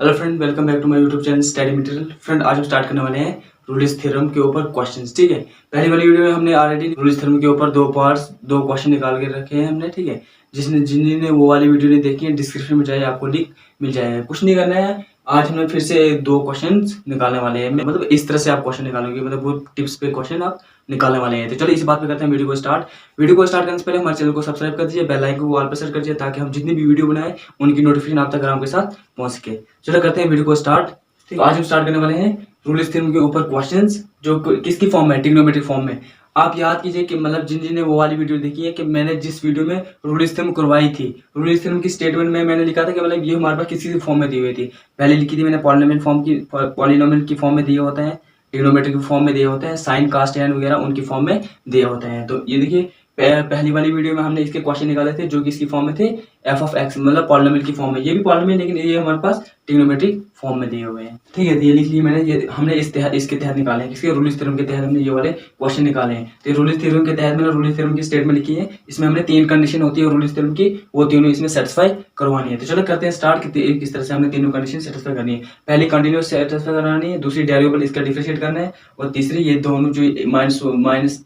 Hello friend, welcome back to my YouTube channel study material. Friend, आज हम start करने वाले हैं रूलिस थ्योरम के ऊपर क्वेश्चंस। ठीक है, पहली वाली वीडियो में हमने ऑलरेडी रूलिस थ्योरम के ऊपर दो पार्ट्स, दो क्वेश्चन निकाल के रखे हैं हमने। ठीक है, जिन्होंने वो वाली वीडियो नहीं देखी है, डिस्क्रिप्शन में जाइए, आपको लिंक मिल जाएगा। कुछ नहीं करना है, आज हमने फिर से दो क्वेश्चन निकालने वाले हैं। मतलब इस तरह से आप क्वेश्चन निकालोगे, मतलब वो टिप्स पे क्वेश्चन आप निकालने वाले हैं। तो चलो इसी बात पे करते हैं वीडियो को स्टार्ट। वीडियो को स्टार्ट करने से पहले हमारे चैनल को सब्सक्राइब कर दीजिए, बेल आइकन को ऑल पर सेट कर दीजिए, ताकि हम जितनी भी वीडियो बनाए उनकी नोटिफिकेशन आप तक आराम के साथ पहुंच सके। चलो करते हैं वीडियो को स्टार्ट। ठीक, आज हम स्टार्ट करने वाले हैं रूलिस थ्योरम के ऊपर क्वेश्चंस, जो किसकी फॉर्म में, ट्रिग्नोमेट्रिक फॉर्म में। आप याद कीजिए कि मतलब जिन वो वाली वीडियो देखी है कि मैंने जिस वीडियो में रूलिस थ्योरम करवाई थी, रूलिस थ्योरम की स्टेटमेंट में मैंने लिखा था कि मतलब ये हमारे पास किसी की फॉर्म में दी हुई थी। पहले लिखी थी मैंने पॉलिनोमियल की फॉर्म में दिए होते हैं, ट्रिग्नोमेट्रिक की फॉर्म में दिए होते हैं, साइन कास्ट एंड वगैरह उनकी फॉर्म में दिए होते हैं। तो ये देखिए, पहली वाली वीडियो में हमने इसके क्वेश्चन निकाले थे जो कि इसकी फॉर्म में थे एफ ऑफ एक्स, मतलब पॉलिनोमियल की फॉर्म में। ये भी पॉलिनोमियल, लेकिन ये हमारे पास ट्रिग्नोमेट्रिक फॉर्म में दिए हुए हैं। ठीक है, तो ये लिख लिए मैंने, ये हमने इसके तहत निकाले हैं, किसके, रूलिस थ्योरम के तहत हमने ये वाले क्वेश्चन निकाले हैं। तो रूलिस थ्योरम के तहत मैंने रूलिस थ्योरम की स्टेटमेंट लिखी है। इसमें हमने तीन कंडीशन होती है रूलिस थ्योरम की, वो तीनों इसमें सेटिस्फाई करवानी है। तो चलो करते हैं स्टार्ट, किस तरह से हमने तीनों कंडीशन सेटिस्फाई करनी है। पहली कंटिन्यूअस सेटिस्फाई करानी है, दूसरी डेरिवेबल इसका डिफरेंशिएट करना है, और तीसरी ये दोनों जो माइनस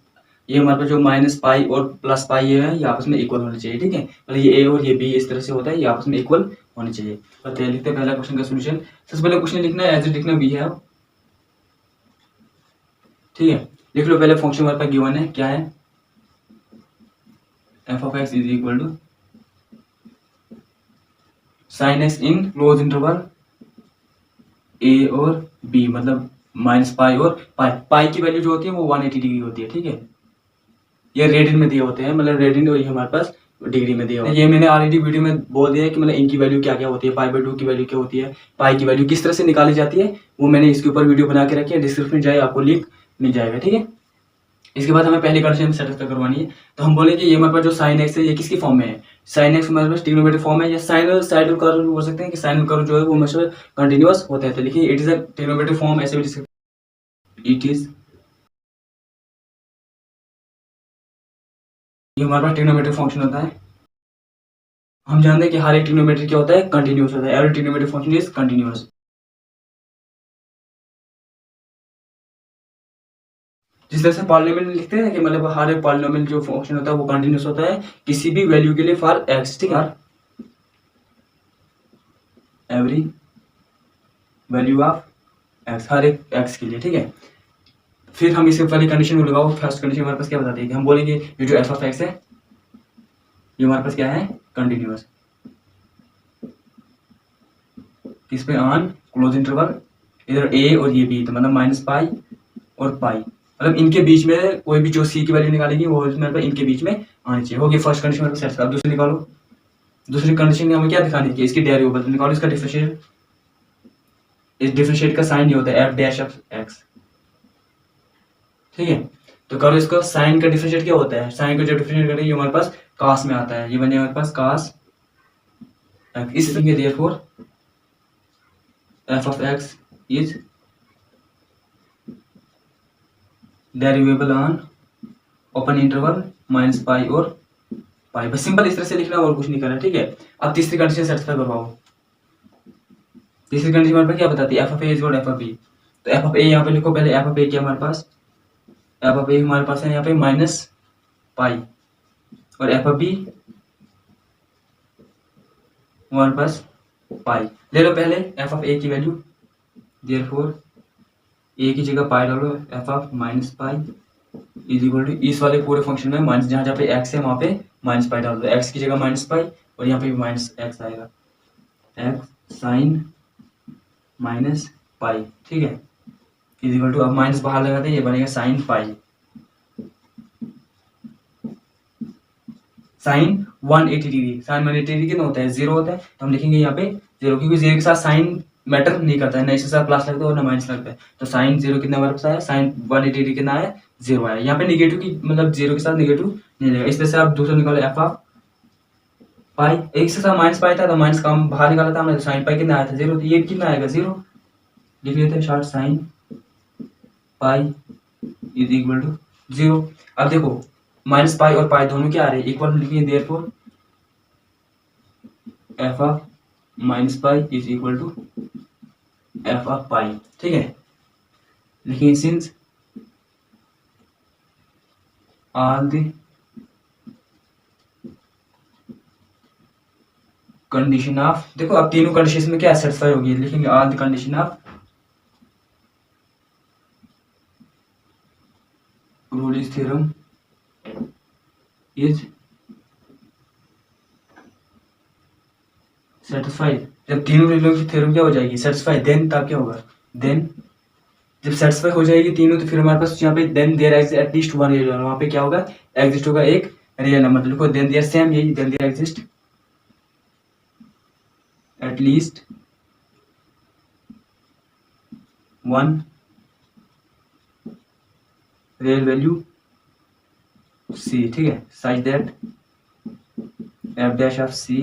ये हमारे पास जो माइनस पाई और प्लस पाई ये है, ये आपस में इक्वल होने चाहिए। ठीक है, मतलब ये ए और ये बी इस तरह से होता है, ये आपस में इक्वल होने चाहिए। तो लिखते हैं पहला क्वेश्चन का सॉल्यूशन। सबसे पहले क्वेश्चन लिखना है, एज इट लिखना भी है। ठीक है, लिख लो। पहले फंक्शन हमारे पास गिवन है, क्या है, F of X is equal to sine X in closed interval A और बी, मतलब माइनस पाई और पाई। पाई की वैल्यू जो होती है वो 180 डिग्री होती है। ठीक है, ये रेडियन में दिए होते हैं, मतलब रेडियन और ये हमारे पास डिग्री में दिए होते हैं। ये मैंने ऑलरेडी वीडियो में बोल दिया है कि मतलब इनकी वैल्यू क्या क्या होती है, पाई बाई 2 की वैल्यू क्या होती है, पाई की वैल्यू किस तरह से निकाली जाती है, वो मैंने इसके ऊपर वीडियो बना के रखी है। डिस्क्रिप्शन में जाए, आपको लिंक मिल जाएगा। ठीक है, इसके बाद हमें पहली कंडीशन सेटिस्फाई करवानी है। तो हम बोले कि ये हमारे पास जो साइन एक्स है, ये किसकी फॉर्म में है, साइन एक्स हमारे पास ट्रिग्नोमेट्रिक फॉर्म है, या साइड कर्व भी बोल सकते हैं कि साइन कर्व जो है वो हमेशा कंटिन्यूअस होते हैं। तो लिखिए, it is a trigonometric form, ऐसे भी लिख सकते हैं, इट इज, ये हमारे पास ट्रिग्नोमेट्रिक फंक्शन होता है। हम जानते हैं कि हर एक ट्रिग्नोमेट्री क्या होता है, कंटिन्यूअस होता है। Every trigonometric function is continuous. जिस तरह से पॉलिनोमियल में लिखते हैं कि मतलब हर एक पॉलिनोमियल जो फंक्शन होता है वो कंटिन्यूअस होता है किसी भी वैल्यू के लिए फॉर एक्स। ठीक है, एवरी वैल्यू ऑफ एक्स, हर एक एक्स के लिए। ठीक है, फिर हम इसके पहली कंडीशन को लगाओ। फर्स्ट कंडीशन हमारे पास क्या बताती है कि हम बोलेंगे ये जो एफ ऑफ एक्स है, ये हमारे पास क्या है, कंटिन्यूअस। किस पे, ऑन क्लोज इंटरवल, इधर ए और ये बी, तो मतलब माइनस पाई और पाई, मतलब इनके बीच में कोई भी जो सी की वैल्यू निकालेगी वो मेरे पास इनके बीच में आनी चाहिए। होगी फर्स्ट कंडीशन मेरे पास सेट। अब दूसरी निकालो। दूसरी कंडीशन में हमें क्या दिखानी है, इसकी डेरिवेबल निकालो, इसका डिफरेंशिएट। इस डिफरेंशिएट का साइन ये होता है एफ डैश ऑफ एक्स। ठीक है, तो करो इसको। साइन का डिफरेंशिएट क्या होता है, साइन को जब डिफरेंशिएट करेंगे ये हमारे पास कास में आता है, ये बने हमारे पास कास एफ। इस लिखेंगे therefore F of X is derivable on open interval minus pi और पाई। बस सिंपल इस तरह से लिखना, और कुछ नहीं करना। ठीक है, अब तीसरी कंडीशन सेटिस्फाई करवाओ। तीसरी कंडीशन हमारे पास क्या बताती है, F of A is equal F of B. तो एफ ऑफ ए यहाँ पे लिखो पहले। एफ ऑफ ए क्या हमारे पास, एफ ऑफ ए हमारे पास है यहाँ पे माइनस पाई, और एफ ऑफ बी हमारे पास पाई। ले लो पहले एफ ऑफ ए की वैल्यू, देयरफॉर ए की जगह पाई डालो, F of minus pi is equal to, इस वाले पूरे फंक्शन में माइनस, जहाँ जहाँ पे एक्स है वहाँ पे माइनस पाई डाल दो। एक्स की जगह माइनस पाई, और यहाँ पे भी माइनस एक्स आएगा, एक्स साइन माइनस पाई। ठीक है, इज इक्वल टू, अब माइनस बाहर लगाते हैं, ये बनेगा sine pi, sine 180 degree. Sine 180 degree कितना होता है, जीरो होता है। तो हम लिखेंगे यहाँ पे जीरो, क्योंकि जीरो के साथ साइन मैटर नहीं करता है, ना इसके साथ प्लस लगता है और ना माइनस लगता है। तो साइन जीरो कितना हमारे पास आया, साइन 180 डिग्री कितना आया, जीरो आया। यहाँ पे निगेटिव की, मतलब जीरो के साथ निगेटिव नहीं लगेगा। इस तरह से आप दूसरा निकालो, एफ ऑफ पाई, एक से साथ माइनस पाई था तो माइनस का हम बाहर निकाला था हमने, साइन पाई कितना आया था, जीरो। तो ये कितना आएगा, जीरो। लिख लेते हैं short, sine pi is equal to zero. अब देखो, माइनस पाई और पाई दोनों क्या आ रहे हैं, इक्वल। लिखेंगे therefore F of minus pi is equal to F of pi, ठीक है। लिखेंगे since all the condition of, देखो अब तीनों कंडीशन में क्या सेटिस्फाई होगी, लिखेंगे all the condition of Rolle's theorem is satisfied. जब तीनों रिलेशन की थ्योरम क्या हो जाएगी सेटिस्फाइड, देन तब क्या होगा, देन जब सेटिस्फाई हो जाएगी तीनों तो फिर हमारे पास यहाँ पे then there exist at least one real number, वहाँ पे क्या होगा एग्जिस्ट होगा एक रियल नंबर, लिखो देन देयर सेम, यही then there exist at least one real value C, ठीक है, such that F dash of C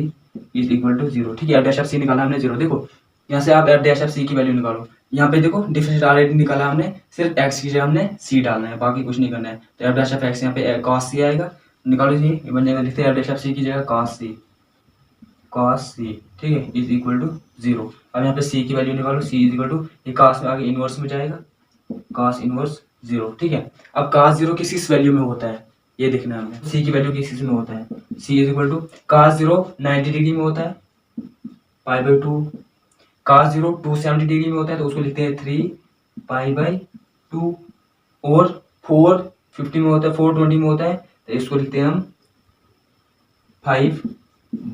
is equal to zero, ठीक है। एफ डैश ऑफ सी निकाला हमने जीरो, देखो यहाँ से आप एफ डैश ऑफ सी की वैल्यू निकालो, यहाँ पे देखो डिफरेंशियल ऑलरेडी निकाला हमने, सिर्फ एक्स की जगह हमने सी डालना है, बाकी कुछ नहीं करना है। तो एफ डैश ऑफ एक्स यहाँ पे कॉस सी आएगा, निकालो जी, ये बन जाएगा, लिखते हैं एफ डैश ऑफ सी की जगह कॉस सी, ठीक है, इज इक्वल टू जीरो। अब यहाँ पे सी की वैल्यू निकालो, सी इज इक्वल टू, ये कॉस में आगे इनवर्स में जाएगा, कॉस इनवर्स जीरो, ठीक है। अब कॉस जीरो किस वैल्यू में होता है ये देखना है हमें, सी की वैल्यू किस में होता है, C is equal to cos zero 90 degree में होता है pi by two, cos zero 270 degree में होता है तो उसको लिखते हैं 3 पाई बाई टू, और 450 में होता है 420 में होता है तो इसको लिखते हैं हम 5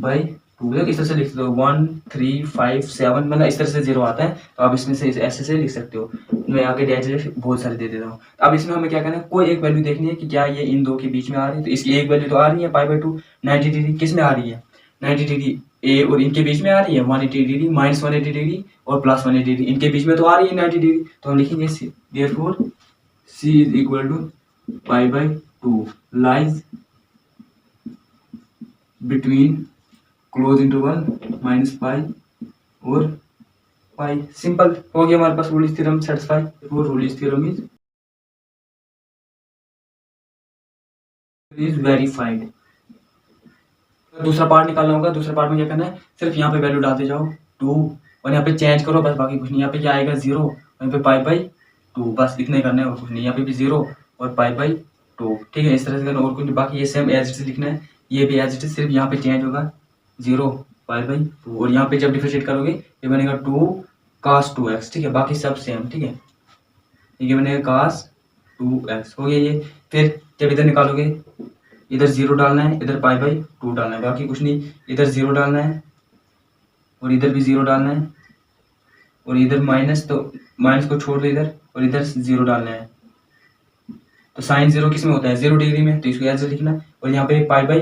बाई टू, इस तरह से लिख सकते हो 1 3 5 7, मतलब इस तरह से जीरो आता है तो आप इसमें से ऐसे से लिख सकते हो। मैं आगे डायरेक्ट बहुत सारे दे देता हूँ। अब इसमें हमें क्या करना है, कोई एक वैल्यू देखनी है कि क्या ये इन दो के बीच में आ रही है, तो इसकी एक वैल्यू तो आ रही है पाई बाई टू 90 डिग्री, किस में आ रही है 90 डिग्री ए और इनके बीच में आ रही है 180 डिग्री माइनस 180 डिग्री और प्लस 180 डिग्री, इनके बीच में तो आ रही है 90 डिग्री, तो हम लिखेंगे therefore C is equal to pi by two lies between closed interval minus pi और पाई। सिंपल हो गया हमारे पास रोलिस थ्योरम सेटिस्फाई, वो रोलिस थ्योरम इज वेरीफाइड। दूसरा पार्ट निकालना होगा, दूसरा पार्ट में क्या करना है, सिर्फ यहाँ पे वैल्यू डालते जाओ 2 और यहाँ पे चेंज करो बस, बाकी कुछ नहीं। यहाँ पे क्या आएगा 0, यहाँ पे पाई बाई 2, बस इतने करना है और कुछ नहीं। यहाँ पे भी 0 और पाई बाई 2, ठीक है, इस तरह से करना और कुछ नहीं, बाकी ये सेम एज इट इज लिखना है, ये भी एज इट इज, सिर्फ यहाँ पे चेंज होगा 0 पाई बाई 2 और यहाँ पे जब डिफरेंशिएट करोगे ये बनेगा 2 cos 2x, ठीक है, बाकी सब सेम, ठीक है, ये बनेगा cos 2x हो गया ये। फिर जब इधर निकालोगे इधर 0 डालना है, इधर पाई बाई 2 डालना है, बाकी कुछ नहीं, इधर 0 डालना है और इधर भी 0 डालना है और इधर माइनस, तो माइनस को छोड़ दो इधर और इधर 0 डालना है। तो साइन 0 किस में होता है 0 डिग्री में, तो इसको ऐसे लिखना है और यहाँ पे पाई बाई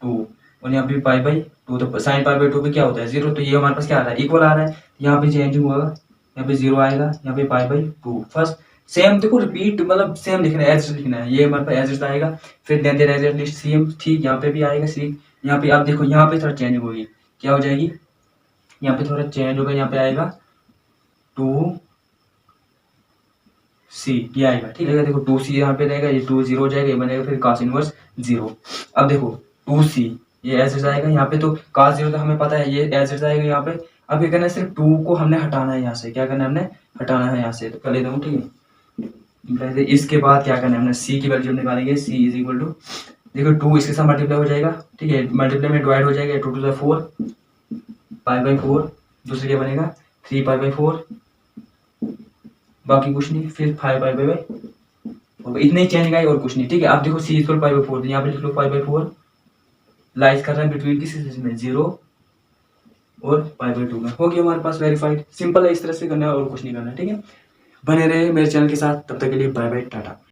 2 और यहाँ पे पाई बाई 2, तो साइन पाई बाई 2 पे क्या होता है 0, तो ये हमारे पास क्या आ रहा है इक्वल आ रहा है, यहाँ पे चेंज हुआ, यहाँ पे 0 आएगा, यहाँ पे पाई बाई 2, फर्स्ट सेम, देखो रिपीट मतलब सेम लिखना है, एज लिखना है, ये हमारे पास एज आएगा। फिर then there as list same, ठीक, यहाँ पे भी आएगा सी, यहाँ पे आप देखो यहाँ पे थोड़ा चेंज होगी, क्या हो जाएगी, यहाँ पे थोड़ा चेंज होगा, यहाँ पे आएगा 2 सी, ये आएगा, ठीक है, देखो 2 सी यहाँ पे रहेगा, ये 2 0 हो जाएगा, ये बनेगा फिर cos इनवर्स 0। अब देखो 2 सी ये एज आएगा, यहाँ पे तो cos 0 तो हमें पता है, ये एज आएगा यहाँ पे। अब क्या करना है, सिर्फ 2 को हमने हटाना है यहाँ से, क्या करना है हमने हटाना है यहाँ से, तो कर लेता हूँ, ठीक है। इसके बाद क्या करना है हमने, सी की वैल्यू निकालेंगे, सी इज इक्वल टू, देखो 2 इसके साथ मल्टीप्लाई हो जाएगा, ठीक है, मल्टीप्लाई में डिवाइड हो जाएगा, 2 टू द 4 पाई बाई 4, दूसरे क्या बनेगा 3 पाई बाई 4, बाकी कुछ नहीं, फिर 5 पाई बाई इतने ही चेंज आएगा और कुछ नहीं, ठीक है। आप देखो सी इक्वल पाई बाई 4, यहाँ पे लिख लो पाई बाई 4 लाइज कर रहा है बिटवीन किस में 0 और पाई बाई 2 में, हो गया हमारे पास वेरीफाइड। सिंपल है, इस तरह से करना है और कुछ नहीं करना है, ठीक है। बने रहे मेरे चैनल के साथ, तब तक के लिए बाय बाय टाटा।